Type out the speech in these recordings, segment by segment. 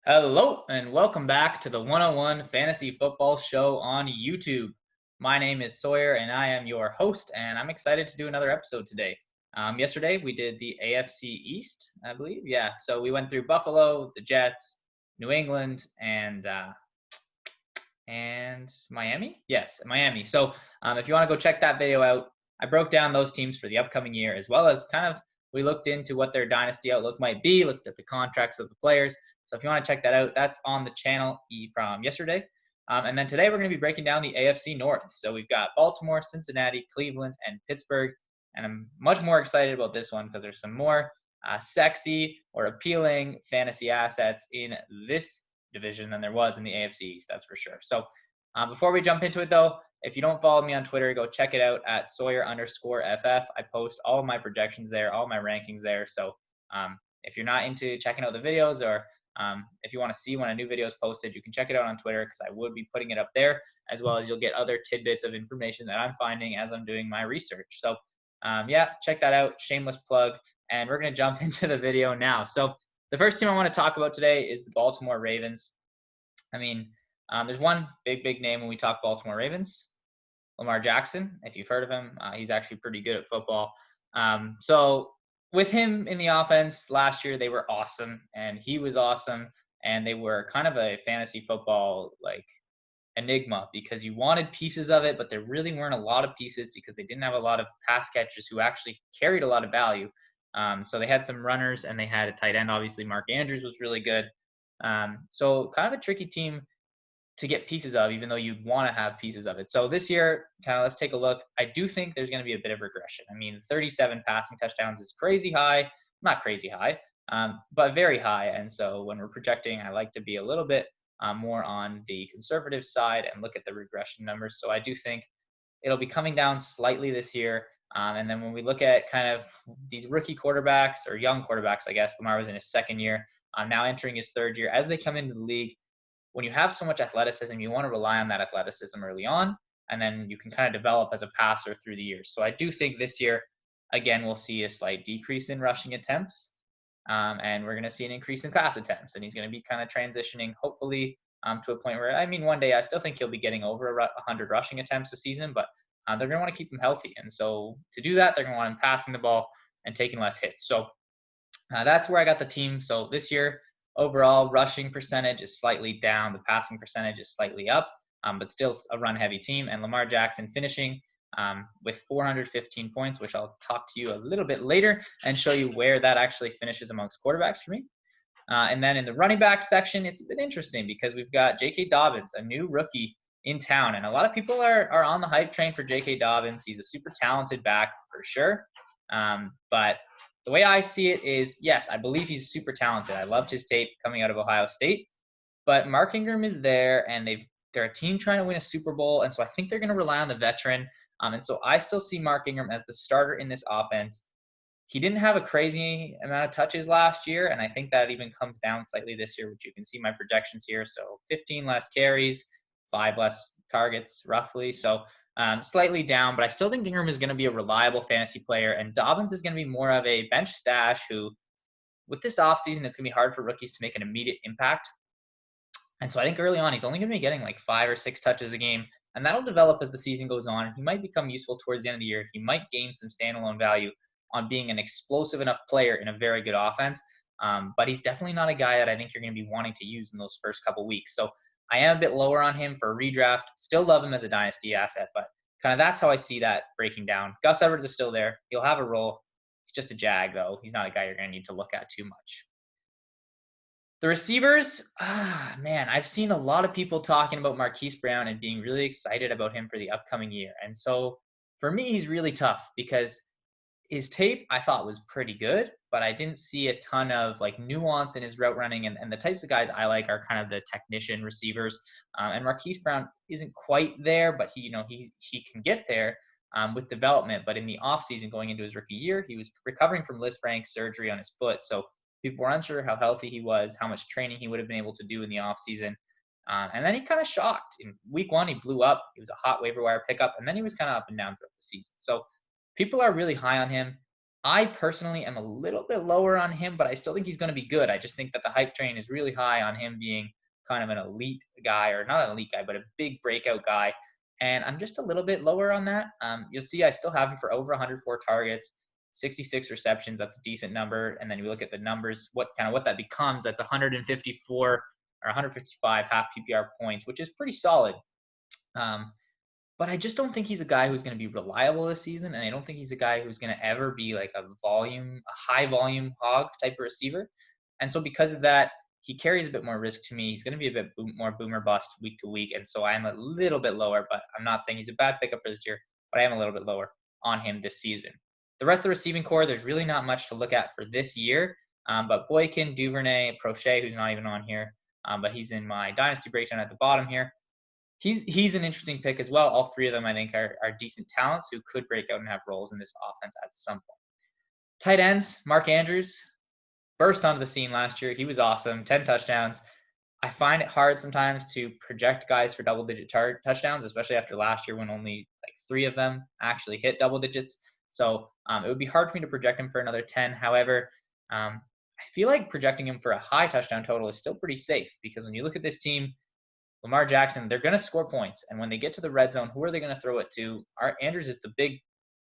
Hello and welcome back to the 101 Fantasy Football Show on YouTube. My name is Sawyer and I am your host, and I'm excited to do another episode today. Yesterday we did the AFC East, I believe. Yeah, so we went through Buffalo, the Jets, New England, and Miami. Yes, Miami. So if you want to go check that video out, I broke down those teams for the upcoming year, as well as we looked into what their dynasty outlook might be, looked at the contracts of the players. So if you want to check that out, that's on the channel from yesterday. And then today we're going to be breaking down the AFC North. So we've got Baltimore, Cincinnati, Cleveland, and Pittsburgh. And I'm much more excited about this one because there's some more sexy or appealing fantasy assets in this division than there was in the AFC East, that's for sure. So before we jump into it, though, if you don't follow me on Twitter, go check it out at Sawyer_FF. I post all of my projections there, all my rankings there. So if you're not into checking out the videos, or if you want to see when a new video is posted, you can check it out on Twitter because I would be putting it up there, as well as you'll get other tidbits of information that I'm finding as I'm doing my research. So yeah, check that out. Shameless plug. And we're going to jump into the video now. So the first team I want to talk about today is the Baltimore Ravens. I mean, there's one big name when we talk Baltimore Ravens, Lamar Jackson. If you've heard of him, he's actually pretty good at football. So with him in the offense last year, they were awesome, and he was awesome, and they were kind of a fantasy football enigma because you wanted pieces of it, but there really weren't a lot of pieces because they didn't have a lot of pass catchers who actually carried a lot of value. So they had some runners and they had a tight end. Obviously, Mark Andrews was really good. So kind of a tricky team to get pieces of, even though you'd want to have pieces of it. So this year, let's take a look. I do think there's going to be a bit of regression. I mean, 37 passing touchdowns is crazy high. Not crazy high, but very high. And so when we're projecting, I like to be a little bit more on the conservative side and look at the regression numbers. So I do think it'll be coming down slightly this year. And then when we look at kind of these rookie quarterbacks or young quarterbacks, I guess Lamar was in his second year, now entering his third year. As they come into the league, when you have so much athleticism, you want to rely on that athleticism early on, and then you can kind of develop as a passer through the years. So I do think this year, again, we'll see a slight decrease in rushing attempts, and we're going to see an increase in pass attempts. And he's going to be kind of transitioning, hopefully, to a point where, I mean, one day I still think he'll be getting over 100 rushing attempts a season, but they're going to want to keep him healthy. And so to do that, they're going to want him passing the ball and taking less hits. So that's where I got the team. So this year, overall rushing percentage is slightly down. The passing percentage is slightly up, but still a run-heavy team. And Lamar Jackson finishing with 415 points, which I'll talk to you a little bit later and show you where that actually finishes amongst quarterbacks for me. And then in the running back section, it's a bit interesting because we've got J.K. Dobbins, a new rookie in town. And a lot of people are on the hype train for J.K. Dobbins. He's a super talented back for sure. But the way I see it is, yes, I believe he's super talented. I loved his tape coming out of Ohio State. But Mark Ingram is there, and they're a team trying to win a Super Bowl. And so I think they're going to rely on the veteran. And so I still see Mark Ingram as the starter in this offense. He didn't have a crazy amount of touches last year, and I think that even comes down slightly this year, which you can see my projections here. So 15 less carries, 5 less targets roughly. So slightly down, but I still think Ingram is going to be a reliable fantasy player, and Dobbins is going to be more of a bench stash who, with this offseason, it's going to be hard for rookies to make an immediate impact. And so I think early on, he's only going to be getting like 5 or 6 touches a game, and that'll develop as the season goes on. He might become useful towards the end of the year. He might gain some standalone value on being an explosive enough player in a very good offense. But he's definitely not a guy that I think you're going to be wanting to use in those first couple weeks. So I am a bit lower on him for a redraft. Still love him as a dynasty asset, but kind of that's how I see that breaking down. Gus Edwards is still there. He'll have a role. He's just a jag, though. He's not a guy you're going to need to look at too much. The receivers, man, I've seen a lot of people talking about Marquise Brown and being really excited about him for the upcoming year. And so for me, he's really tough because his tape I thought was pretty good, but I didn't see a ton of nuance in his route running, and the types of guys I like are kind of the technician receivers. And Marquise Brown isn't quite there, but he can get there with development. But in the offseason going into his rookie year, he was recovering from Lisfranc surgery on his foot. So people were unsure how healthy he was, how much training he would have been able to do in the offseason. And then he kind of shocked. In week 1, he blew up. He was a hot waiver wire pickup, and then he was kind of up and down throughout the season. So people are really high on him. I personally am a little bit lower on him, but I still think he's going to be good. I just think that the hype train is really high on him being kind of an elite guy, or not an elite guy, but a big breakout guy. And I'm just a little bit lower on that. You'll see I still have him for over 104 targets, 66 receptions. That's a decent number. And then you look at the numbers, what that becomes. That's 154 or 155 half PPR points, which is pretty solid. But I just don't think he's a guy who's going to be reliable this season, and I don't think he's a guy who's going to ever be like a high volume hog type of receiver. And so because of that, he carries a bit more risk to me. He's going to be a bit more boomer bust week to week, and so I'm a little bit lower. But I'm not saying he's a bad pickup for this year, but I am a little bit lower on him this season. The rest of the receiving core, there's really not much to look at for this year. But Boykin, Duvernay, Prochet, who's not even on here, but he's in my dynasty breakdown at the bottom here. He's an interesting pick as well. All three of them, I think, are decent talents who could break out and have roles in this offense at some point. Tight ends, Mark Andrews burst onto the scene last year. He was awesome, 10 touchdowns. I find it hard sometimes to project guys for double-digit touchdowns, especially after last year when only like 3 of them actually hit double digits. So it would be hard for me to project him for another 10. However, I feel like projecting him for a high touchdown total is still pretty safe, because when you look at this team, Lamar Jackson, they're going to score points. And when they get to the red zone, who are they going to throw it to? Andrews is the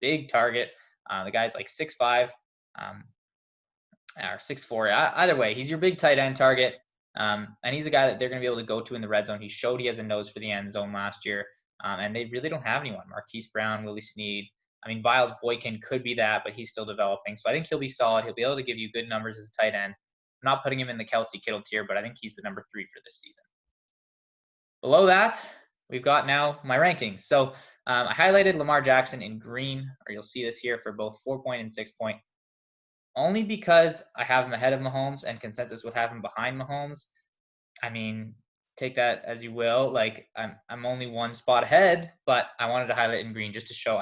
big target. The guy's like 6'5", or 6'4". Either way, he's your big tight end target. And he's a guy that they're going to be able to go to in the red zone. He showed he has a nose for the end zone last year. And they really don't have anyone. Marquise Brown, Willie Snead. I mean, Miles Boykin could be that, but he's still developing. So I think he'll be solid. He'll be able to give you good numbers as a tight end. I'm not putting him in the Kelsey Kittle tier, but I think he's the number 3 for this season. Below that, we've got now my rankings. So I highlighted Lamar Jackson in green, or you'll see this here for both 4-point and 6-point, only because I have him ahead of Mahomes and consensus would have him behind Mahomes. I mean, take that as you will. Like I'm only one spot ahead, but I wanted to highlight in green just to show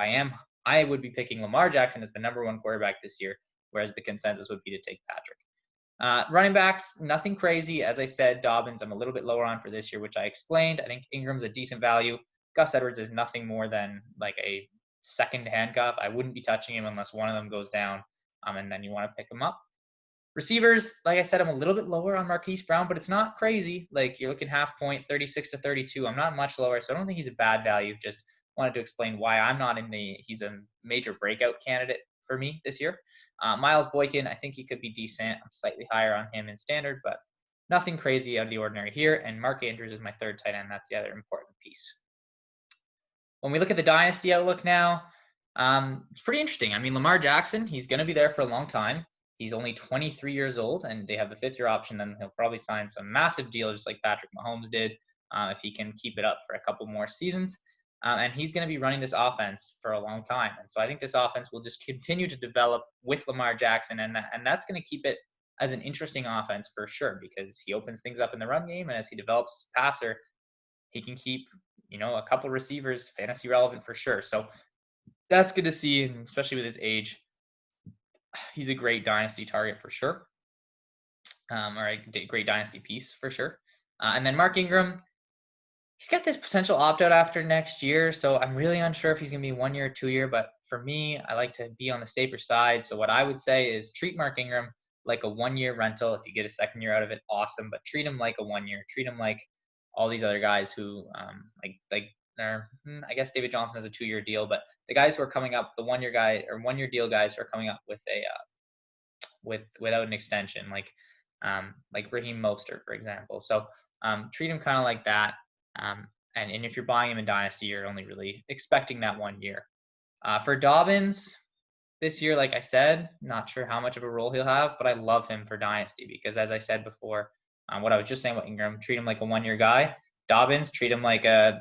I would be picking Lamar Jackson as the number 1 quarterback this year, whereas the consensus would be to take Patrick. Running backs, nothing crazy. As I said, Dobbins, I'm a little bit lower on for this year, which I explained. I think Ingram's a decent value. Gus Edwards is nothing more than like a second handcuff. I wouldn't be touching him unless one of them goes down, and then you want to pick him up. Receivers, like I said, I'm a little bit lower on Marquise Brown, but it's not crazy. Like you're looking half point, 36 to 32. I'm not much lower, so I don't think he's a bad value. Just wanted to explain why I'm not he's a major breakout candidate for me this year. Miles Boykin, I think he could be decent. I'm slightly higher on him in standard, but nothing crazy out of the ordinary here. And Mark Andrews is my 3rd tight end. That's the other important piece. When we look at the dynasty outlook now, it's pretty interesting. I mean, Lamar Jackson, he's going to be there for a long time. He's only 23 years old, and they have the 5th-year option. Then he'll probably sign some massive deal, just like Patrick Mahomes did, if he can keep it up for a couple more seasons. And he's going to be running this offense for a long time. And so I think this offense will just continue to develop with Lamar Jackson. And that's going to keep it as an interesting offense for sure, because he opens things up in the run game. And as he develops passer, he can keep, a couple receivers fantasy relevant for sure. So that's good to see, and especially with his age. He's a great dynasty target for sure. Or a great dynasty piece for sure. And then Mark Ingram, he's got this potential opt-out after next year, so I'm really unsure if he's going to be 1 year or 2 year, but for me, I like to be on the safer side. So what I would say is treat Mark Ingram like a 1-year rental. If you get a 2nd year out of it, awesome, but treat him like a 1 year. Treat him like all these other guys who, I guess David Johnson has a 2-year deal, but the guys who are coming up, the 1-year guy or 1-year deal guys who are coming up with without an extension, like Raheem Mostert, for example. So treat him kind of like that. And if you're buying him in Dynasty, you're only really expecting that 1 year. For Dobbins, this year, like I said, not sure how much of a role he'll have, but I love him for Dynasty because, as I said before, what I was just saying about Ingram, treat him like a 1 year guy. Dobbins, treat him like a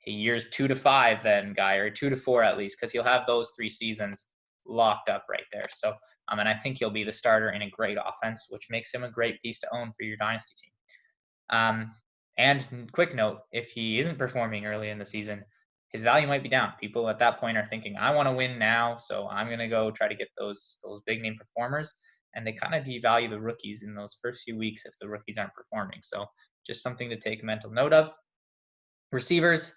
years 2 to 5 then guy, or 2 to 4 at least, because he'll have those 3 seasons locked up right there. So, and I think he'll be the starter in a great offense, which makes him a great piece to own for your Dynasty team. And quick note, if he isn't performing early in the season, his value might be down. People at that point are thinking, I want to win now, so I'm going to go try to get those big name performers. And they kind of devalue the rookies in those first few weeks if the rookies aren't performing. So just something to take mental note of. Receivers,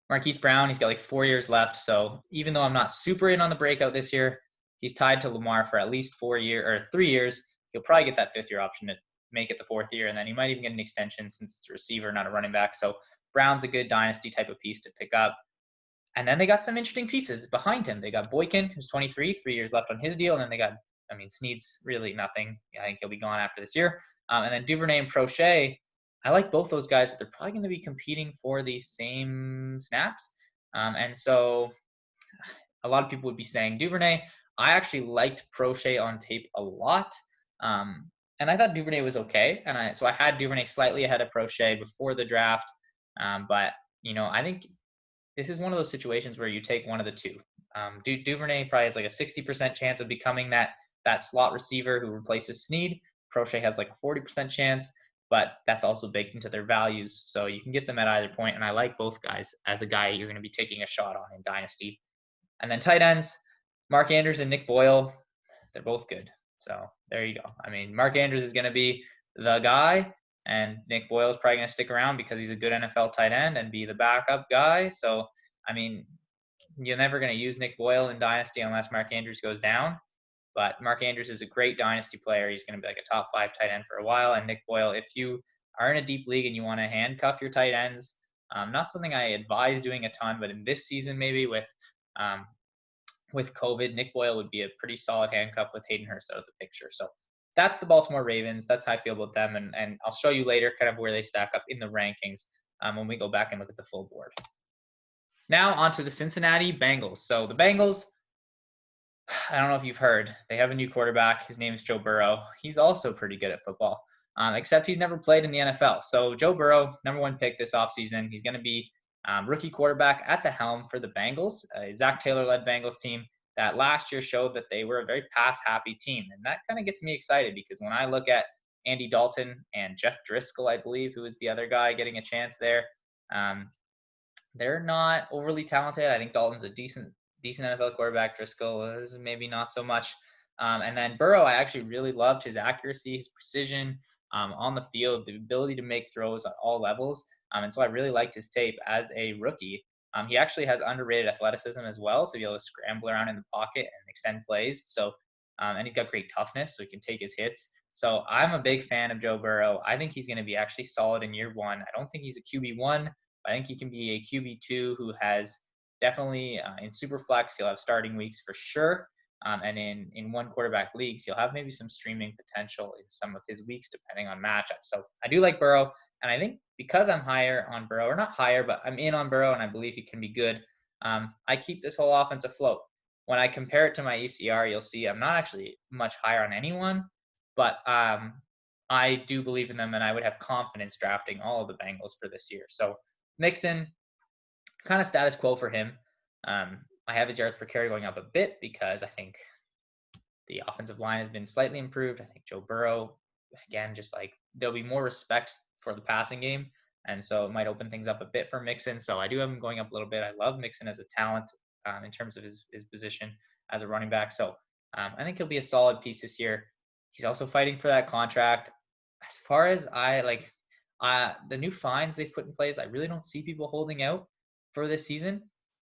Marquise Brown, he's got like 4 years left. So even though I'm not super in on the breakout this year, He's tied to Lamar for at least 4 years or 3 years. He'll probably get that 5th year option to make it the 4th year, and then he might even get an extension since it's a receiver, not a running back. So Brown's a good dynasty type of piece to pick up. And then they got some interesting pieces behind him. They got Boykin, who's 23, 3 years left on his deal. And then they got, Snead's really nothing. I think he'll be gone after this year. And then Duvernay and Prochet. I like both those guys, but they're probably going to be competing for the same snaps. And so a lot of people would be saying Duvernay. I actually liked Prochet on tape a lot. And I thought Duvernay was okay. And so I had Duvernay slightly ahead of Prochet before the draft. But, I think this is one of those situations where you take one of the two. Duvernay probably has like a 60% chance of becoming that slot receiver who replaces Snead. Prochet has like a 40% chance, but that's also baked into their values. So you can get them at either point, and I like both guys as a guy you're going to be taking a shot on in Dynasty. And then tight ends, Mark Andrews and Nick Boyle, they're both good. So there you go. Mark Andrews is going to be the guy, and Nick Boyle is probably going to stick around because he's a good NFL tight end and be the backup guy. So, you're never going to use Nick Boyle in Dynasty unless Mark Andrews goes down. But Mark Andrews is a great Dynasty player. He's going to be like a top 5 tight end for a while. And Nick Boyle, if you are in a deep league and you want to handcuff your tight ends, not something I advise doing a ton, but in this season maybe with COVID, Nick Boyle would be a pretty solid handcuff with Hayden Hurst out of the picture. So that's the Baltimore Ravens. That's how I feel about them. And I'll show you later kind of where they stack up in the rankings when we go back and look at the full board. Now on to the Cincinnati Bengals. So the Bengals, I don't know if you've heard, they have a new quarterback. His name is Joe Burrow. He's also pretty good at football, except he's never played in the NFL. So Joe Burrow, number 1 pick this offseason. He's going to be rookie quarterback at the helm for the Bengals, a Zach Taylor-led Bengals team that last year showed that they were a very pass-happy team. And that kind of gets me excited because when I look at Andy Dalton and Jeff Driscoll, I believe, who is the other guy getting a chance there, they're not overly talented. I think Dalton's a decent NFL quarterback. Driscoll is maybe not so much. And then Burrow, I actually really loved his accuracy, his precision on the field, the ability to make throws at all levels. And so I really liked his tape as a rookie. He actually has underrated athleticism as well to be able to scramble around in the pocket and extend plays. So, and he's got great toughness, so he can take his hits. So I'm a big fan of Joe Burrow. I think he's going to be actually solid in year 1. I don't think he's a QB1. I think he can be a QB2 who has definitely in super flex, he'll have starting weeks for sure. And in one quarterback leagues, he'll have maybe some streaming potential in some of his weeks, depending on matchups. So I do like Burrow. And I think because I'm higher on Burrow, or not higher, but I'm in on Burrow and I believe he can be good, I keep this whole offense afloat. When I compare it to my ECR, you'll see I'm not actually much higher on anyone, but I do believe in them and I would have confidence drafting all of the Bengals for this year. So Mixon, kind of status quo for him. I have his yards per carry going up a bit because I think the offensive line has been slightly improved. I think Joe Burrow, again, just like there'll be more respect for the passing game. And so it might open things up a bit for Mixon. So I do have him going up a little bit. I love Mixon as a talent in terms of his position as a running back. So I think he'll be a solid piece this year. He's also fighting for that contract. As far as the new fines they've put in place, I really don't see people holding out for this season.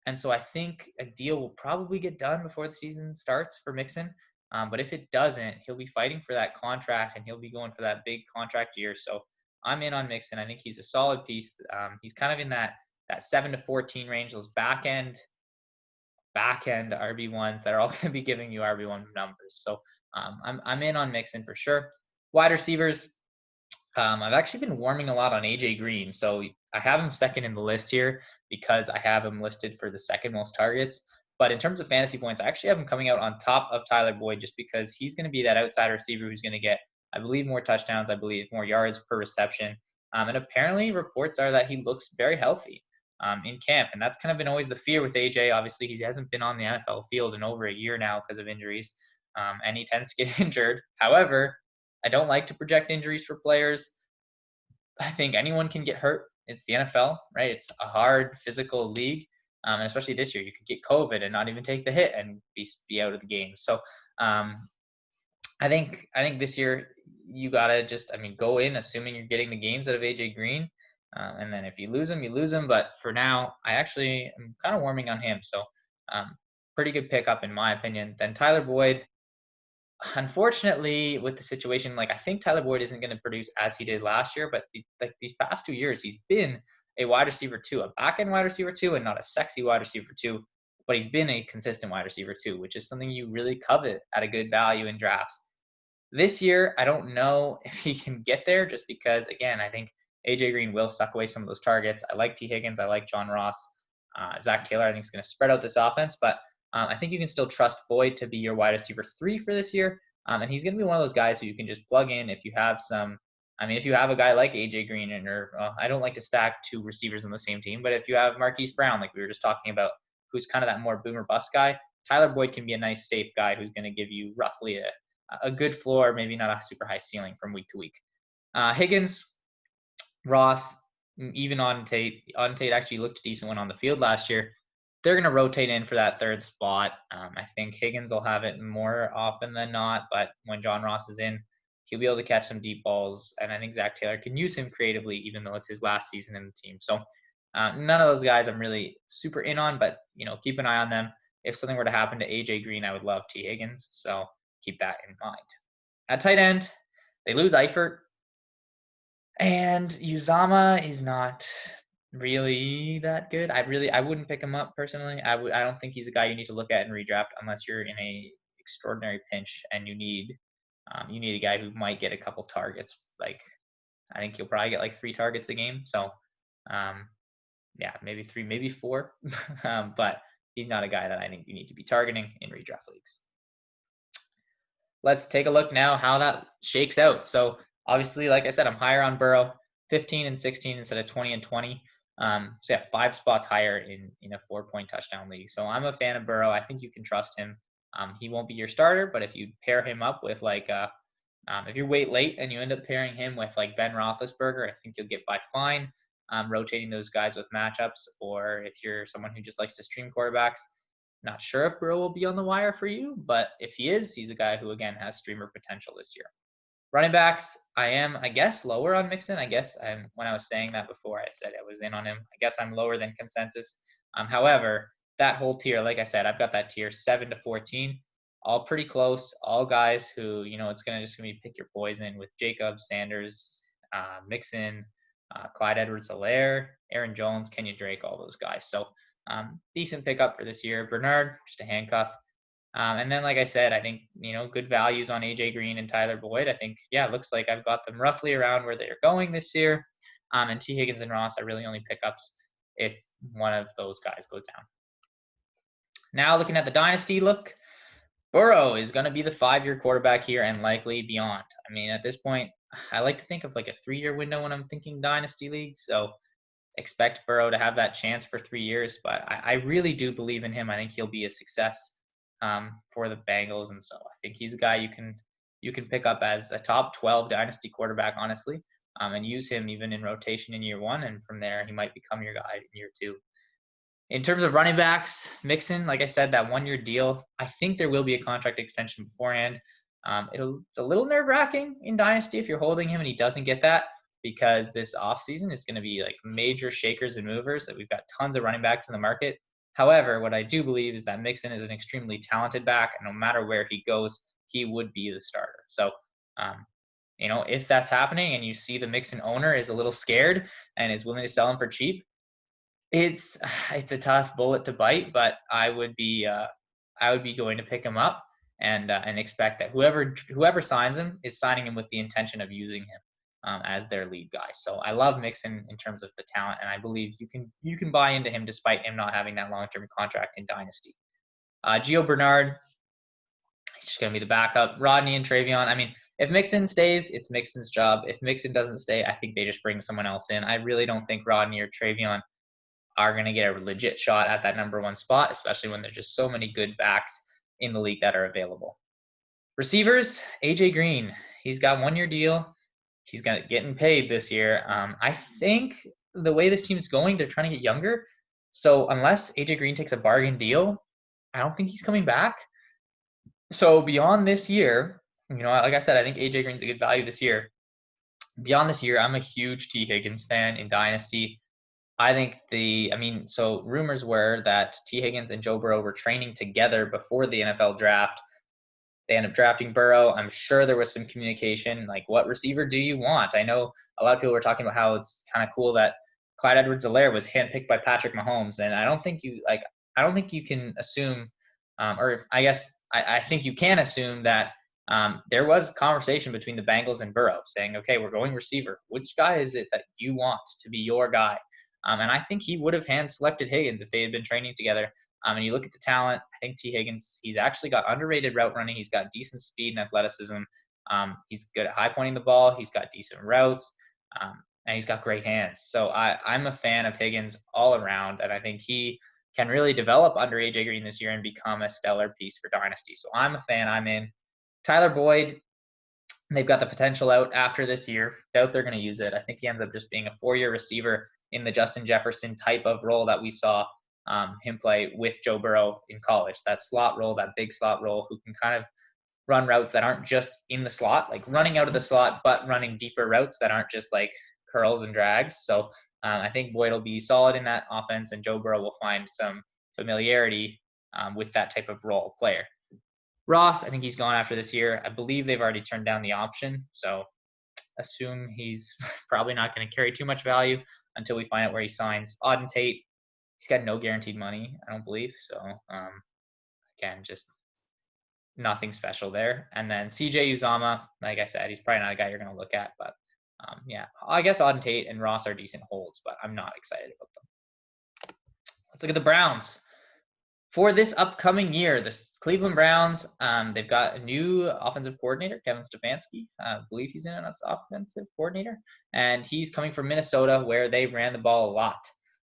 And so I think a deal will probably get done before the season starts for Mixon. But if it doesn't, he'll be fighting for that contract and he'll be going for that big contract year. So I'm in on Mixon. I think he's a solid piece. He's kind of in that 7 to 14 range, those back end RB1s that are all going to be giving you RB1 numbers. So I'm in on Mixon for sure. Wide receivers, I've actually been warming a lot on AJ Green. So I have him second in the list here because I have him listed for the second most targets. But in terms of fantasy points, I actually have him coming out on top of Tyler Boyd just because he's going to be that outside receiver who's going to get, I believe, more touchdowns, I believe, more yards per reception. And apparently reports are that he looks very healthy in camp. And that's kind of been always the fear with AJ. Obviously, he hasn't been on the NFL field in over a year now because of injuries. And he tends to get injured. However, I don't like to project injuries for players. I think anyone can get hurt. It's the NFL, right? It's a hard physical league. And especially this year, you could get COVID and not even take the hit and be out of the game. So I think this year you got to just, go in assuming you're getting the games out of AJ Green. And then if you lose him, you lose him. But for now, I actually am kind of warming on him. So pretty good pickup in my opinion. Then Tyler Boyd, unfortunately, with the situation, like I think Tyler Boyd isn't going to produce as he did last year, but like these past 2 years, he's been a wide receiver two, a back end wide receiver two, and not a sexy wide receiver two, but he's been a consistent wide receiver two, which is something you really covet at a good value in drafts. This year, I don't know if he can get there just because, again, I think AJ Green will suck away some of those targets. I like T. Higgins. I like John Ross. Zach Taylor, I think, is going to spread out this offense, but I think you can still trust Boyd to be your wide receiver 3 for this year. And he's going to be one of those guys who you can just plug in if you have some. I mean, if you have a guy like AJ Green, or I don't like to stack 2 receivers on the same team, but if you have Marquise Brown, like we were just talking about, who's kind of that more boomer bust guy, Tyler Boyd can be a nice, safe guy who's going to give you roughly a good floor, maybe not a super high ceiling from week to week. Higgins, Ross, even on Tate actually looked a decent one on the field last year. They're going to rotate in for that third spot. I think Higgins will have it more often than not, but when John Ross is in, he'll be able to catch some deep balls, and I think Zach Taylor can use him creatively, even though it's his last season in the team. So none of those guys I'm really super in on, but keep an eye on them. If something were to happen to AJ Green, I would love T. Higgins, so keep that in mind. At tight end, they lose Eifert, and Uzama is not really that good. I wouldn't pick him up personally. I don't think he's a guy you need to look at in redraft unless you're in a extraordinary pinch and you need a guy who might get a couple targets. Like I think he'll probably get like 3 targets a game. So yeah, maybe 3, maybe 4. But he's not a guy that I think you need to be targeting in redraft leagues. Let's take a look now how that shakes out. So obviously, like I said, I'm higher on Burrow, 15 and 16 instead of 20 and 20. So yeah, 5 spots higher in a 4-point touchdown league. So I'm a fan of Burrow. I think you can trust him. He won't be your starter, but if you pair him up with if you wait late and you end up pairing him with like Ben Roethlisberger, I think you'll get by fine. Rotating those guys with matchups, or if you're someone who just likes to stream quarterbacks, not sure if Burrow will be on the wire for you, but if he is, he's a guy who again has streamer potential this year. Running backs, I am, I guess, lower on Mixon. I guess when I was saying that before, I said I was in on him. I guess I'm lower than consensus. However, that whole tier, like I said, I've got that tier 7 to 14, all pretty close. All guys who, it's going to be pick your poison with Jacobs, Sanders, Mixon, Clyde Edwards-Helaire, Aaron Jones, Kenyon Drake, all those guys. So decent pickup for this year. Bernard, just a handcuff. And then, like I said, I think, good values on AJ Green and Tyler Boyd. I think, yeah, it looks like I've got them roughly around where they're going this year. And T. Higgins and Ross are really only pickups if one of those guys goes down. Now, looking at the Dynasty look, Burrow is going to be the 5-year quarterback here and likely beyond. I mean, at this point, I like to think of like a 3-year window when I'm thinking Dynasty leagues. So expect Burrow to have that chance for 3 years. But I really do believe in him. I think he'll be a success for the Bengals. And so I think he's a guy you can pick up as a top 12 Dynasty quarterback, honestly, and use him even in rotation in year 1. And from there, he might become your guy in year 2. In terms of running backs, Mixon, like I said, that 1-year deal, I think there will be a contract extension beforehand. It's a little nerve-wracking in Dynasty if you're holding him and he doesn't get that, because this offseason is going to be like major shakers and movers. That we've got tons of running backs in the market. However, what I do believe is that Mixon is an extremely talented back, and no matter where he goes, he would be the starter. So, if that's happening and you see the Mixon owner is a little scared and is willing to sell him for cheap, it's a tough bullet to bite, but I would be going to pick him up and expect that whoever signs him is signing him with the intention of using him as their lead guy. So I love Mixon in terms of the talent, and I believe you can buy into him despite him not having that long-term contract in Dynasty. Gio Bernard, he's just going to be the backup. Rodney and Travion, I mean, if Mixon stays, it's Mixon's job. If Mixon doesn't stay, I think they just bring someone else in. I really don't think Rodney or Travion are going to get a legit shot at that number 1 spot, especially when there's just so many good backs in the league that are available. Receivers, AJ Green, he's got 1-year deal. He's getting paid this year. I think the way this team is going, they're trying to get younger. So unless AJ Green takes a bargain deal, I don't think he's coming back. So beyond this year, like I said, I think AJ Green's a good value this year. Beyond this year, I'm a huge T. Higgins fan in Dynasty. I think so rumors were that T. Higgins and Joe Burrow were training together before the NFL draft. They end up drafting Burrow. I'm sure there was some communication, like, what receiver do you want? I know a lot of people were talking about how it's kind of cool that Clyde Edwards-Helaire was handpicked by Patrick Mahomes, and I don't think you can assume, or I guess I think you can assume that there was conversation between the Bengals and Burrow saying, okay, we're going receiver. Which guy is it that you want to be your guy? And I think he would have hand selected Higgins if they had been training together. And you look at the talent, I think T. Higgins, he's actually got underrated route running. He's got decent speed and athleticism. He's good at high pointing the ball. He's got decent routes, and he's got great hands. So I'm a fan of Higgins all around, and I think he can really develop under AJ Green this year and become a stellar piece for Dynasty. So I'm a fan. I'm in. Tyler Boyd, they've got the potential out after this year. Doubt they're going to use it. I think he ends up just being a 4-year receiver in the Justin Jefferson type of role that we saw him play with Joe Burrow in college. That slot role, that big slot role, who can kind of run routes that aren't just in the slot, like running out of the slot, but running deeper routes that aren't just like curls and drags. So I think Boyd will be solid in that offense, and Joe Burrow will find some familiarity with that type of role player. Ross, I think he's gone after this year. I believe they've already turned down the option, so assume he's probably not going to carry too much value until we find out where he signs. Auden Tate, he's got no guaranteed money, I don't believe. So, again, just nothing special there. And then CJ Uzama, like I said, he's probably not a guy you're going to look at. But, yeah, I guess Auden Tate and Ross are decent holds, but I'm not excited about them. Let's look at the Browns. For this upcoming year, the Cleveland Browns, they've got a new offensive coordinator, Kevin Stefanski. I believe he's in as offensive coordinator. And he's coming from Minnesota, where they ran the ball a lot.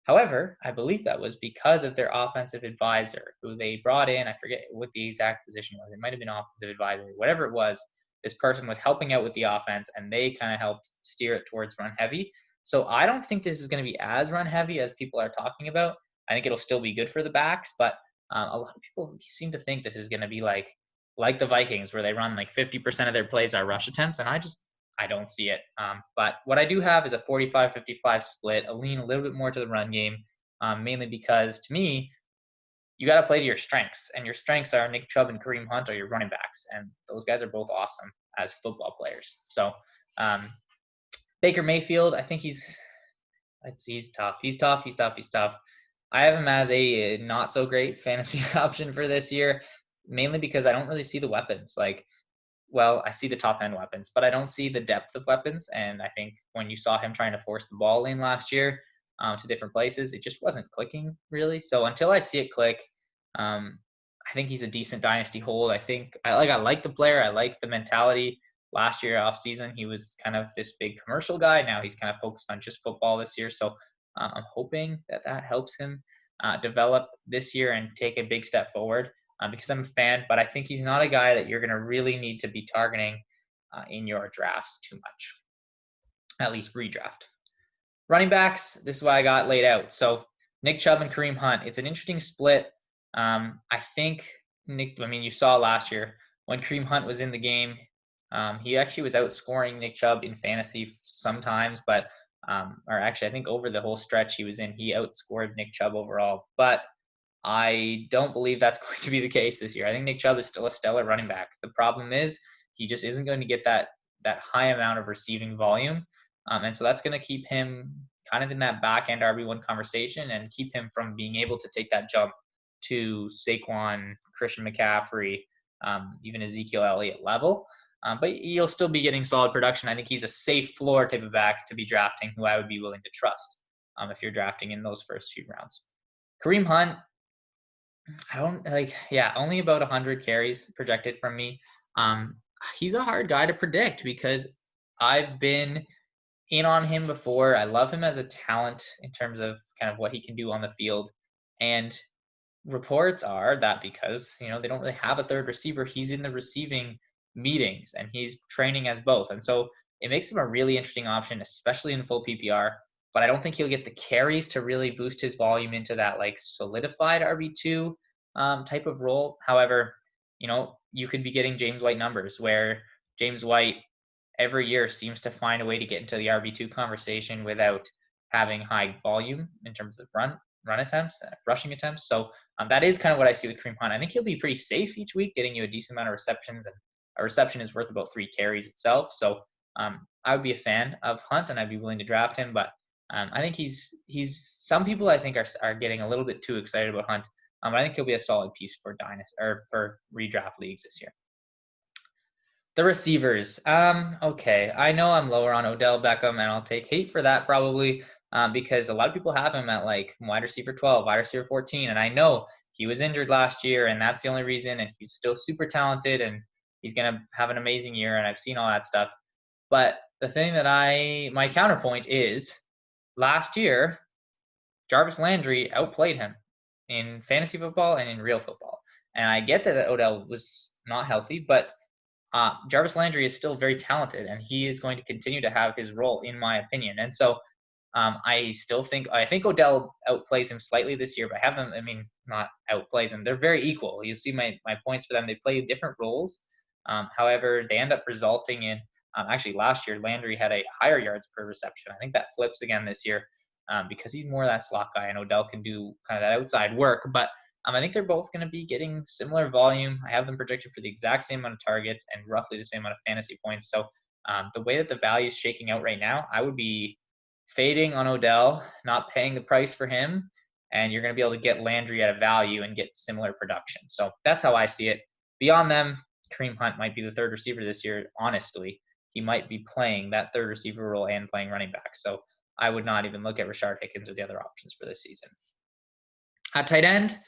However, I believe that was because of their offensive advisor, who they brought in. I forget what the exact position was. It might have been offensive advisor. Whatever it was, this person was helping out with the offense, and they kind of helped steer it towards run heavy. So I don't think this is going to be as run heavy as people are talking about. I think it'll still be good for the backs, but a lot of people seem to think this is going to be like the Vikings, where they run like 50% of their plays are rush attempts, and I don't see it. But what I do have is a 45-55 split, a lean a little bit more to the run game, mainly because, to me, you got to play to your strengths, and your strengths are Nick Chubb and Kareem Hunt are your running backs, and those guys are both awesome as football players. So Baker Mayfield, I think he's tough. He's tough. I have him as a not so great fantasy option for this year, mainly because I don't really see the weapons. I see the top end weapons, but I don't see the depth of weapons. And I think when you saw him trying to force the ball in last year to different places, it just wasn't clicking really. So until I see it click, I think he's a decent dynasty hold. I like the player. I like the mentality. Last year off season, he was kind of this big commercial guy. Now he's kind of focused on just football this year. So I'm hoping that helps him develop this year and take a big step forward because I'm a fan, but I think he's not a guy that you're going to really need to be targeting in your drafts too much, at least redraft. Running backs, this is what I got laid out. So Nick Chubb and Kareem Hunt, it's an interesting split. I think you saw last year when Kareem Hunt was in the game, he actually was outscoring Nick Chubb in fantasy sometimes, but I think over the whole stretch he was in, he outscored Nick Chubb overall. But I don't believe that's going to be the case this year. I think Nick Chubb is still a stellar running back. The problem is he just isn't going to get that high amount of receiving volume. And so that's going to keep him kind of in that back-end RB1 conversation and keep him from being able to take that jump to Saquon, Christian McCaffrey, even Ezekiel Elliott level. But you'll still be getting solid production. I think he's a safe floor type of back to be drafting, who I would be willing to trust if you're drafting in those first few rounds. Kareem Hunt, only about 100 carries projected from me. He's a hard guy to predict because I've been in on him before. I love him as a talent in terms of kind of what he can do on the field. And reports are that because, they don't really have a third receiver, he's in the receiving meetings and he's training as both. And so it makes him a really interesting option, especially in full PPR. But I don't think he'll get the carries to really boost his volume into that solidified RB2 type of role. However, you could be getting James White numbers where James White every year seems to find a way to get into the RB2 conversation without having high volume in terms of run attempts, rushing attempts. So that is kind of what I see with Kareem Hunt. I think he'll be pretty safe each week, getting you a decent amount of receptions, and a reception is worth about 3 carries itself. So I would be a fan of Hunt, and I'd be willing to draft him. But I think he's some people I think are getting a little bit too excited about Hunt. But I think he'll be a solid piece for Dynasty or for redraft leagues this year. The receivers. Okay. I know I'm lower on Odell Beckham, and I'll take hate for that probably, because a lot of people have him at like wide receiver 12, wide receiver 14. And I know he was injured last year, and that's the only reason. And he's still super talented, and he's going to have an amazing year. And I've seen all that stuff. But the thing that my counterpoint is last year, Jarvis Landry outplayed him in fantasy football and in real football. And I get that Odell was not healthy, but Jarvis Landry is still very talented, and he is going to continue to have his role, in my opinion. And so I think Odell outplays him slightly this year, but I have them. I mean, not outplays them. They're very equal. You see my points for them. They play different roles. However, they end up resulting in actually last year Landry had a higher yards per reception. I think that flips again this year because he's more that slot guy, and Odell can do kind of that outside work. But I think they're both going to be getting similar volume. I have them projected for the exact same amount of targets and roughly the same amount of fantasy points. So the way that the value is shaking out right now, I would be fading on Odell, not paying the price for him, and you're going to be able to get Landry at a value and get similar production. So that's how I see it. Beyond them, Kareem Hunt might be the third receiver this year. Honestly, he might be playing that third receiver role and playing running back. So I would not even look at Rashard Hickens or the other options for this season. At tight end,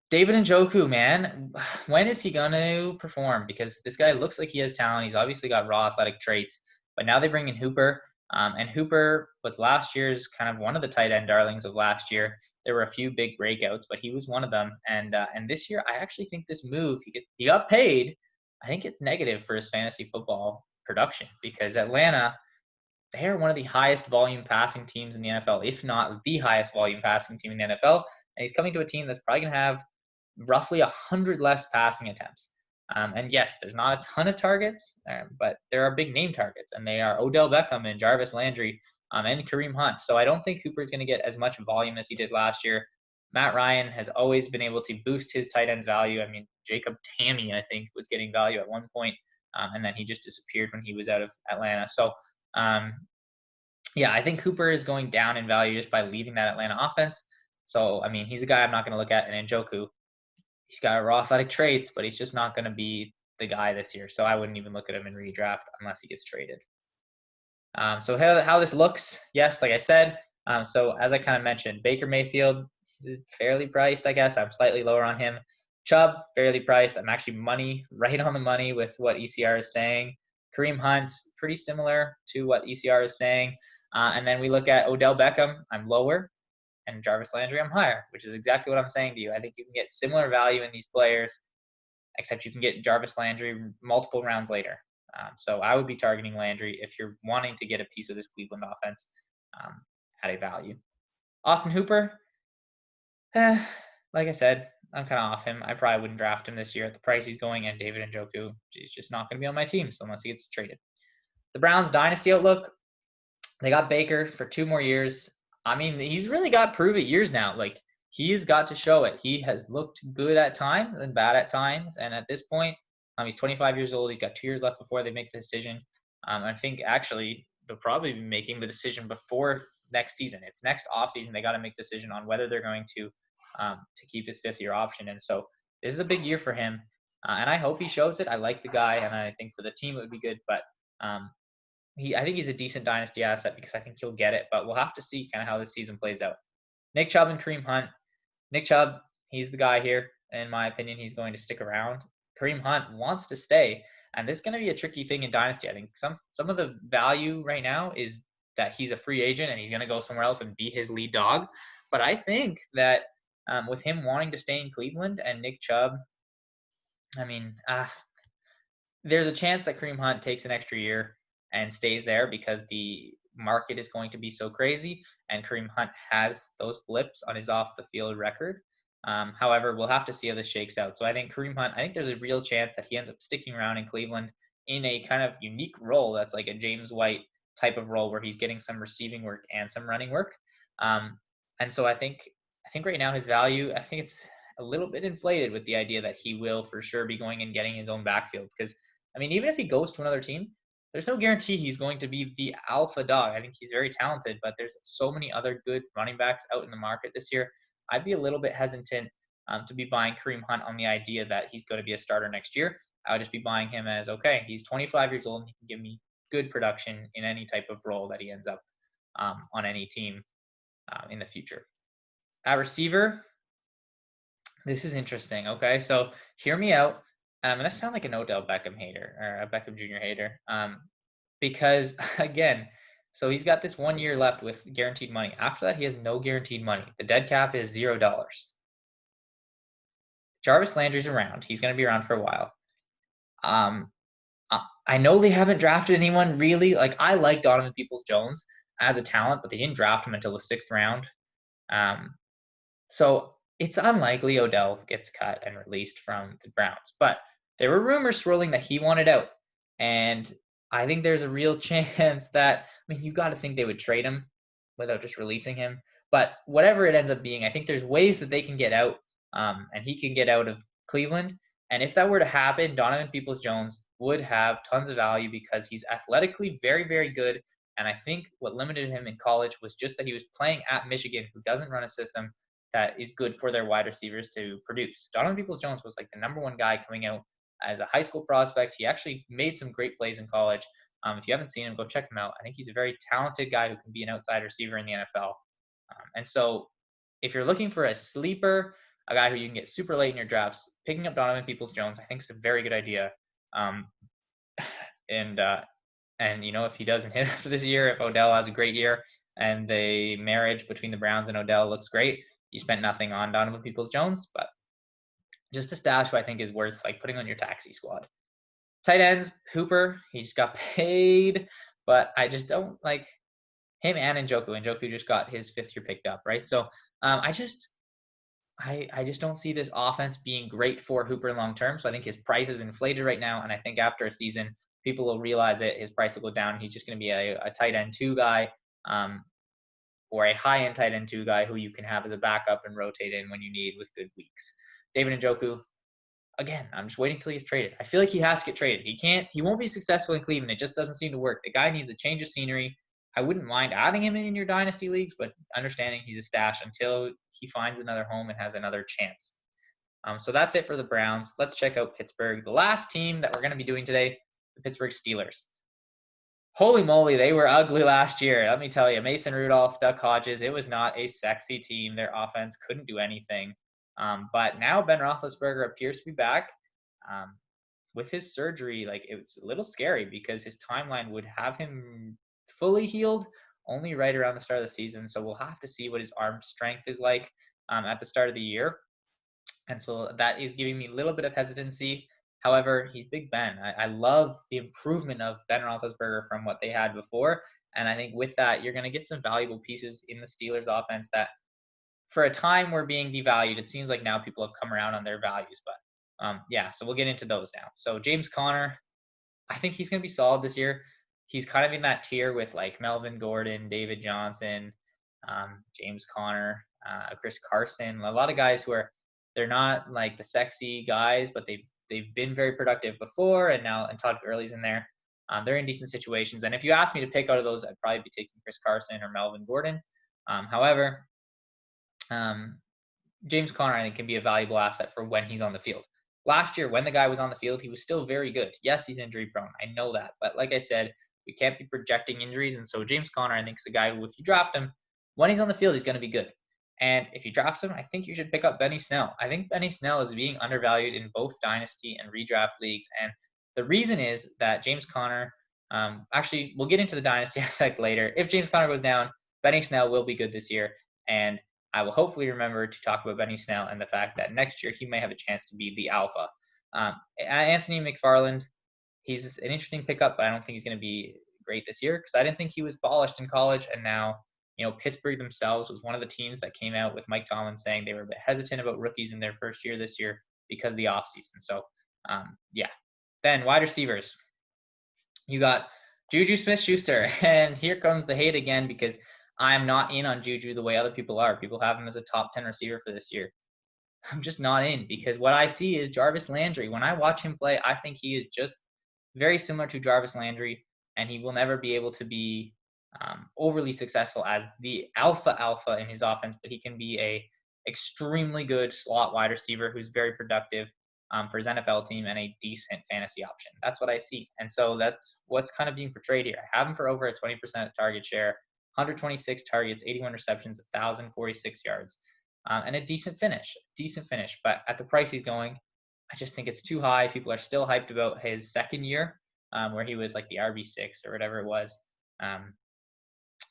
David Njoku, man, when is he going to perform? Because this guy looks like he has talent. He's obviously got raw athletic traits, but now they bring in Hooper. And Hooper was last year's kind of one of the tight end darlings of last year. There were a few big breakouts, but he was one of them. And this year, I actually think this move, he got paid. I think it's negative for his fantasy football production because Atlanta, they are one of the highest volume passing teams in the NFL, if not the highest volume passing team in the NFL. And he's coming to a team that's probably going to have roughly 100 less passing attempts. And yes, there's not a ton of targets, but there are big name targets, and they are Odell Beckham and Jarvis Landry and Kareem Hunt. So I don't think Hooper is going to get as much volume as he did last year. Matt Ryan has always been able to boost his tight end's value. I mean, Jacob Tammy, I think, was getting value at one point, and then he just disappeared when he was out of Atlanta. So, yeah, I think Hooper is going down in value just by leaving that Atlanta offense. So, I mean, he's a guy I'm not going to look at. And Njoku, he's got raw athletic traits, but he's just not going to be the guy this year. So I wouldn't even look at him in redraft unless he gets traded. So how this looks, yes, like I said. So as I kind of mentioned, Baker Mayfield, he's fairly priced, I guess. I'm slightly lower on him. Chubb, fairly priced. I'm actually right on the money with what ECR is saying. Kareem Hunt, pretty similar to what ECR is saying. And then we look at Odell Beckham. I'm lower. And Jarvis Landry, I'm higher, which is exactly what I'm saying to you. I think you can get similar value in these players, except you can get Jarvis Landry multiple rounds later. So I would be targeting Landry if you're wanting to get a piece of this Cleveland offense at a value. Austin Hooper, like I said, I'm kind of off him. I probably wouldn't draft him this year at the price he's going, and David Njoku is just not going to be on my team, so unless he gets traded. The Browns' dynasty outlook, they got Baker for 2 more years. I mean, he's really got prove it years now. Like, he's got to show it. He has looked good at times and bad at times. And at this point, he's 25 years old. He's got 2 years left before they make the decision. I think actually they'll probably be making the decision before next season. It's next offseason. They got to make a decision on whether they're going to keep his 5th-year option. And so this is a big year for him. And I hope he shows it. I like the guy, and I think for the team it would be good. But I think he's a decent dynasty asset because I think he'll get it, but we'll have to see kind of how this season plays out. Nick Chubb and Kareem Hunt. Nick Chubb, he's the guy here. In my opinion, he's going to stick around. Kareem Hunt wants to stay, and this is going to be a tricky thing in dynasty. I think some of the value right now is that he's a free agent and he's going to go somewhere else and be his lead dog. But I think that with him wanting to stay in Cleveland and Nick Chubb, I mean, there's a chance that Kareem Hunt takes an extra year and stays there because the market is going to be so crazy, and Kareem Hunt has those blips on his off-the-field record. However, we'll have to see how this shakes out. So I think Kareem Hunt, I think there's a real chance that he ends up sticking around in Cleveland in a kind of unique role that's like a James White type of role where he's getting some receiving work and some running work. And so I think right now his value, I think it's a little bit inflated with the idea that he will for sure be going and getting his own backfield. Because I mean, even if he goes to another team, there's no guarantee he's going to be the alpha dog. I think he's very talented, but there's so many other good running backs out in the market this year. I'd be a little bit hesitant to be buying Kareem Hunt on the idea that he's going to be a starter next year. I would just be buying him as, okay, he's 25 years old and he can give me good production in any type of role that he ends up on any team in the future. At receiver, this is interesting. Okay, so hear me out. I'm going to sound like an Odell Beckham hater or a Beckham Jr. hater because, again, so he's got this 1 year left with guaranteed money. After that, he has no guaranteed money. The dead cap is $0. Jarvis Landry's around. He's going to be around for a while. I know they haven't drafted anyone really. Like, I like Donovan Peoples-Jones as a talent, but they didn't draft him until the 6th round. So it's unlikely Odell gets cut and released from the Browns. But there were rumors swirling that he wanted out. And I think there's a real chance that, I mean, you got to think they would trade him without just releasing him. But whatever it ends up being, I think there's ways that they can get out, and he can get out of Cleveland. And if that were to happen, Donovan Peoples-Jones would have tons of value because he's athletically very, very good. And I think what limited him in college was just that he was playing at Michigan, who doesn't run a system that is good for their wide receivers to produce. Donovan Peoples-Jones was like the #1 guy coming out as a high school prospect. He actually made some great plays in college. If you haven't seen him, go check him out. I think he's a very talented guy who can be an outside receiver in the NFL. And so if you're looking for a sleeper, a guy who you can get super late in your drafts, picking up Donovan Peoples-Jones, I think is a very good idea. And you know, if he doesn't hit after this year, if Odell has a great year and the marriage between the Browns and Odell looks great, you spent nothing on Donovan Peoples-Jones, but just a stash who I think is worth like putting on your taxi squad. Tight ends, Hooper, he just got paid, but I just don't like him and Njoku. Njoku just got his 5th year picked up, right? So I just don't see this offense being great for Hooper long term. So I think his price is inflated right now, and I think after a season, people will realize it. His price will go down. He's just going to be a tight end 2 guy, or a high end tight end 2 guy who you can have as a backup and rotate in when you need with good weeks. David Njoku, again, I'm just waiting till he's traded. I feel like he has to get traded. He won't be successful in Cleveland. It just doesn't seem to work. The guy needs a change of scenery. I wouldn't mind adding him in your dynasty leagues, but understanding he's a stash until he finds another home and has another chance. So that's it for the Browns. Let's check out Pittsburgh. The last team that we're going to be doing today, the Pittsburgh Steelers. Holy moly, they were ugly last year. Let me tell you, Mason Rudolph, Duck Hodges, it was not a sexy team. Their offense couldn't do anything. But now Ben Roethlisberger appears to be back. With his surgery, like, it was a little scary because his timeline would have him fully healed only right around the start of the season. So we'll have to see what his arm strength is like at the start of the year. And so that is giving me a little bit of hesitancy. However, he's Big Ben. I love the improvement of Ben Roethlisberger from what they had before. And I think with that, you're going to get some valuable pieces in the Steelers offense that for a time were being devalued. It seems like now people have come around on their values. But yeah, so we'll get into those now. So James Conner, I think he's going to be solid this year. He's kind of in that tier with like Melvin Gordon, David Johnson, James Conner, Chris Carson, a lot of guys who they're not like the sexy guys, but they've been very productive before, and Todd Gurley's in there. They're in decent situations. And if you ask me to pick out of those, I'd probably be taking Chris Carson or Melvin Gordon. However, James Conner, I think, can be a valuable asset for when he's on the field. Last year, when the guy was on the field, he was still very good. Yes, he's injury prone. I know that. But like I said, we can't be projecting injuries. And so James Conner, I think, is a guy who, if you draft him, when he's on the field, he's going to be good. And if you draft him, I think you should pick up Benny Snell. I think Benny Snell is being undervalued in both Dynasty and redraft leagues. And the reason is that James Conner, actually, we'll get into the Dynasty aspect later. If James Conner goes down, Benny Snell will be good this year. And I will hopefully remember to talk about Benny Snell and the fact that next year he may have a chance to be the alpha. Anthony McFarland, he's an interesting pickup, but I don't think he's going to be great this year because I didn't think he was polished in college. And now, Pittsburgh themselves was one of the teams that came out with Mike Tomlin saying they were a bit hesitant about rookies in their first year this year because of the offseason. So, yeah. Then wide receivers. You got Juju Smith-Schuster. And here comes the hate again because I'm not in on Juju the way other people are. People have him as a top 10 receiver for this year. I'm just not in because what I see is Jarvis Landry. When I watch him play, I think he is just very similar to Jarvis Landry, and he will never be able to be overly successful as the alpha in his offense, but he can be a extremely good slot wide receiver who's very productive for his NFL team and a decent fantasy option. That's what I see. And so that's what's kind of being portrayed here. I have him for over a 20% target share, 126 targets, 81 receptions, 1,046 yards. And a decent finish. But at the price he's going, I just think it's too high. People are still hyped about his second year, where he was like the RB6 or whatever it was. Um,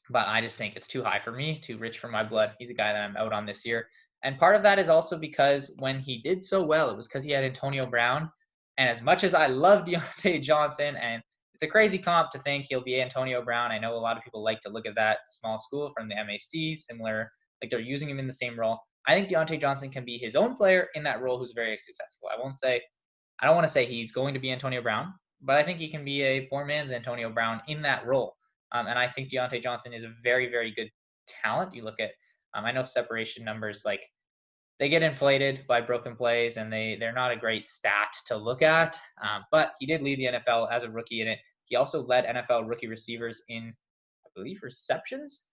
but I just think it's too high for me, too rich for my blood. He's a guy that I'm out on this year. And part of that is also because when he did so well, it was because he had Antonio Brown. And as much as I love Diontae Johnson, and it's a crazy comp to think he'll be Antonio Brown. I know a lot of people like to look at that small school from the MAC, similar, like they're using him in the same role. I think Diontae Johnson can be his own player in that role who's very successful. I don't want to say he's going to be Antonio Brown, but I think he can be a poor man's Antonio Brown in that role. And I think Diontae Johnson is a very, very good talent. You look at, I know separation numbers, like they get inflated by broken plays and they're not a great stat to look at. But he did lead the NFL as a rookie in it. He also led NFL rookie receivers in, I believe, receptions.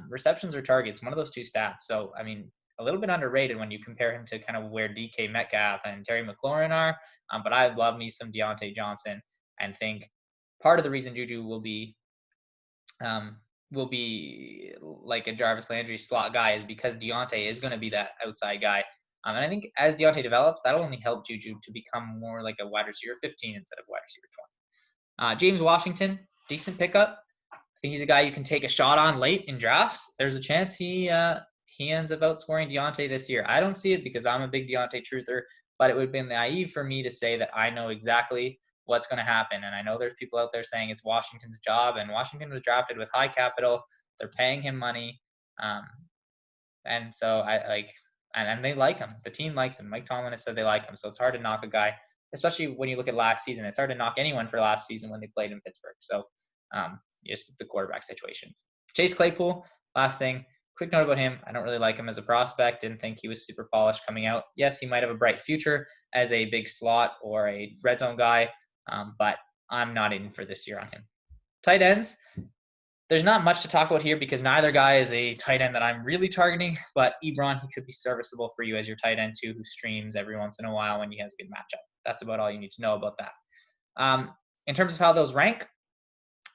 Receptions or targets, one of those two stats. So, I mean, a little bit underrated when you compare him to kind of where DK Metcalf and Terry McLaurin are. But I love me some Diontae Johnson and think part of the reason Juju will be like a Jarvis Landry slot guy is because Diontae is going to be that outside guy. And I think as Diontae develops, that'll only help Juju to become more like a wide receiver 15 instead of wide receiver 20. James Washington, decent pickup. I think he's a guy you can take a shot on late in drafts. There's a chance he ends up outscoring Diontae this year. I don't see it because I'm a big Diontae truther, but it would have been naive for me to say that I know exactly what's going to happen. And I know there's people out there saying it's Washington's job, and Washington was drafted with high capital. They're paying him money. And so and they like him. The team likes him. Mike Tomlin has said they like him. So it's hard to knock a guy, especially when you look at last season. It's hard to knock anyone for last season when they played in Pittsburgh. So just the quarterback situation. Chase Claypool, last thing. Quick note about him. I don't really like him as a prospect. Didn't think he was super polished coming out. Yes, he might have a bright future as a big slot or a red zone guy, but I'm not in for this year on him. Tight ends. There's not much to talk about here because neither guy is a tight end that I'm really targeting, but Ebron, he could be serviceable for you as your tight end too, who streams every once in a while when he has a good matchup. That's about all you need to know about that. In terms of how those rank,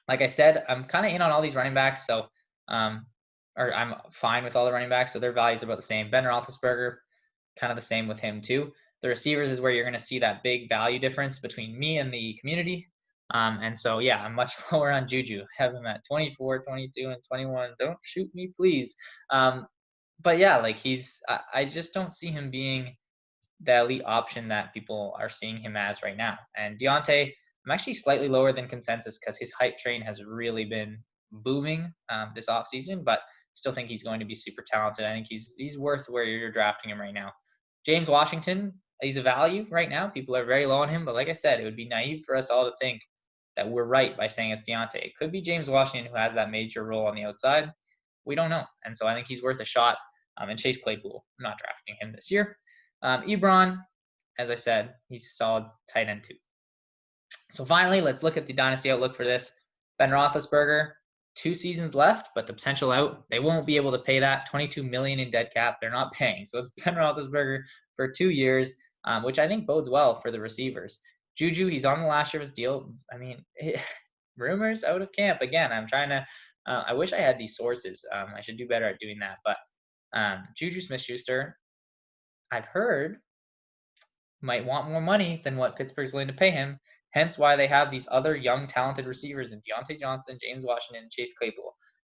like I said, I'm kind of in on all these running backs, so or I'm fine with all the running backs, so their values are about the same. Ben Roethlisberger, kind of the same with him too. The receivers is where you're going to see that big value difference between me and the community. And so, yeah, I'm much lower on Juju. I have him at 24, 22, and 21. Don't shoot me, please. But yeah, like I just don't see him being the elite option that people are seeing him as right now. And Diontae, I'm actually slightly lower than consensus because his hype train has really been booming this offseason, but still think he's going to be super talented. I think he's worth where you're drafting him right now. James Washington, he's a value right now. People are very low on him, but like I said, it would be naive for us all to think that we're right by saying it's Diontae. It could be James Washington who has that major role on the outside. We don't know. And so I think he's worth a shot. And Chase Claypool, I'm not drafting him this year. Ebron, as I said, he's a solid tight end too. So finally, let's look at the dynasty outlook for this. Ben Roethlisberger, 2 seasons left, but the potential out. They won't be able to pay that. $22 million in dead cap. They're not paying. So it's Ben Roethlisberger for 2 years, which I think bodes well for the receivers. Juju, he's on the last year of his deal. I mean, rumors out of camp. Again, I'm trying to I wish I had these sources. I should do better at doing that. But Juju Smith-Schuster, I've heard, might want more money than what Pittsburgh's willing to pay him. Hence why they have these other young, talented receivers in Diontae Johnson, James Washington, and Chase Claypool.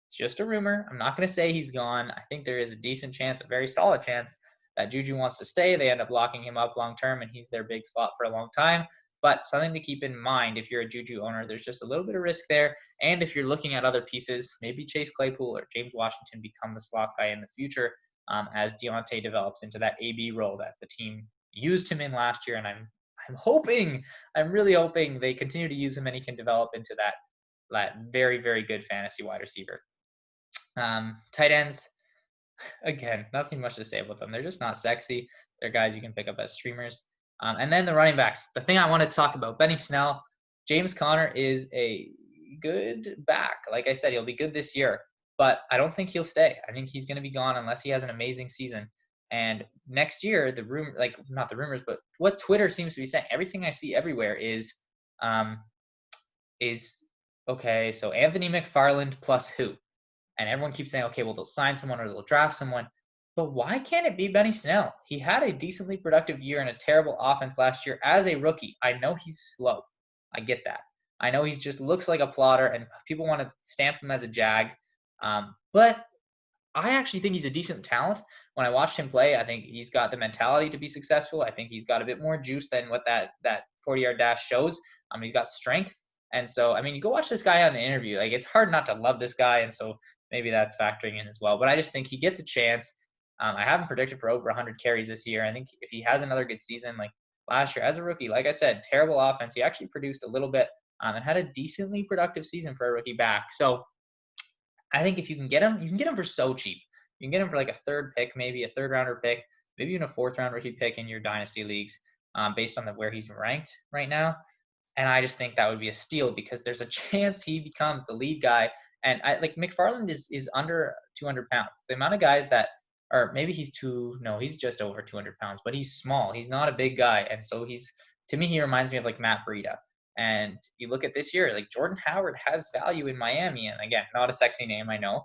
It's just a rumor. I'm not going to say he's gone. I think there is a decent chance, a very solid chance, that Juju wants to stay. They end up locking him up long term, and he's their big slot for a long time. But something to keep in mind if you're a Juju owner, there's just a little bit of risk there. And if you're looking at other pieces, maybe Chase Claypool or James Washington become the slot guy in the future as Diontae develops into that AB role that the team used him in last year. And I'm really hoping they continue to use him and he can develop into that that very, very good fantasy wide receiver. Tight ends, again, nothing much to say about them. They're just not sexy. They're guys you can pick up as streamers. And then the running backs. The thing I want to talk about, Benny Snell, James Conner is a good back. Like I said, he'll be good this year, but I don't think he'll stay. I think he's going to be gone unless he has an amazing season. And next year, not the rumors, but what Twitter seems to be saying, everything I see everywhere is okay, so Anthony McFarland plus who? And everyone keeps saying, okay, well, they'll sign someone or they'll draft someone. But why can't it be Benny Snell? He had a decently productive year in a terrible offense last year as a rookie. I know he's slow. I get that. I know he just looks like a plotter and people want to stamp him as a jag. But I actually think he's a decent talent. When I watched him play, I think he's got the mentality to be successful. I think he's got a bit more juice than what that 40-yard dash shows. He's got strength. And so, I mean, you go watch this guy on an interview. Like, it's hard not to love this guy. And so maybe that's factoring in as well. But I just think he gets a chance. I have him predicted for over 100 carries this year. I think if he has another good season, like last year as a rookie, like I said, terrible offense. He actually produced a little bit and had a decently productive season for a rookie back. So I think if you can get him, you can get him for so cheap. You can get him for like a third pick, maybe a third rounder pick, maybe even a fourth round rookie pick in your dynasty leagues based on where he's ranked right now. And I just think that would be a steal because there's a chance he becomes the lead guy. And McFarland is under 200 pounds. The amount of guys that or maybe he's just over 200 pounds, but he's small. He's not a big guy. And so to me, he reminds me of like Matt Breida. And you look at this year, like Jordan Howard has value in Miami. And again, not a sexy name, I know.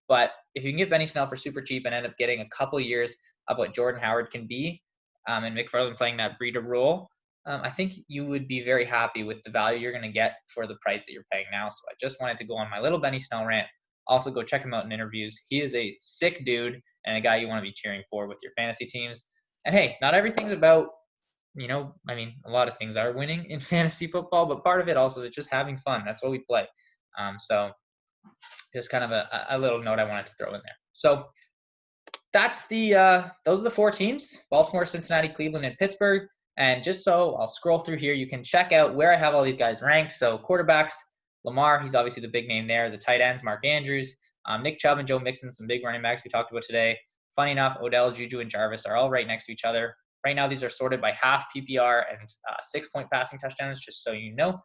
But if you can get Benny Snell for super cheap and end up getting a couple years of what Jordan Howard can be, and McFarland playing that Breida role, I think you would be very happy with the value you're going to get for the price that you're paying now. So I just wanted to go on my little Benny Snell rant. Also, go check him out in interviews. He is a sick dude and a guy you want to be cheering for with your fantasy teams. And hey, not everything's about, a lot of things are winning in fantasy football, but part of it also is just having fun. That's what we play. So just kind of a little note I wanted to throw in there. So that's those are the four teams: Baltimore, Cincinnati, Cleveland, and Pittsburgh. And just so I'll scroll through here, you can check out where I have all these guys ranked. So quarterbacks, Lamar, he's obviously the big name there. The tight ends, Mark Andrews, Nick Chubb and Joe Mixon, some big running backs we talked about today. Funny enough, Odell, Juju, and Jarvis are all right next to each other. Right now, these are sorted by half PPR and 6-point passing touchdowns, just so you know.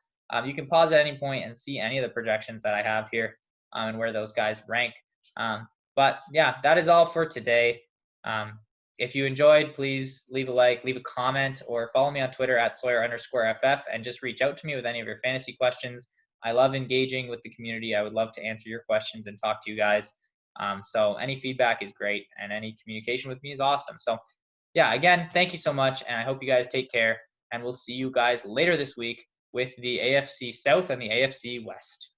You can pause at any point and see any of the projections that I have here and where those guys rank. But yeah, that is all for today. If you enjoyed, please leave a like, leave a comment, or follow me on Twitter at Sawyer_FF and just reach out to me with any of your fantasy questions. I love engaging with the community. I would love to answer your questions and talk to you guys. So any feedback is great and any communication with me is awesome. So yeah, again, thank you so much. And I hope you guys take care, and we'll see you guys later this week with the AFC South and the AFC West.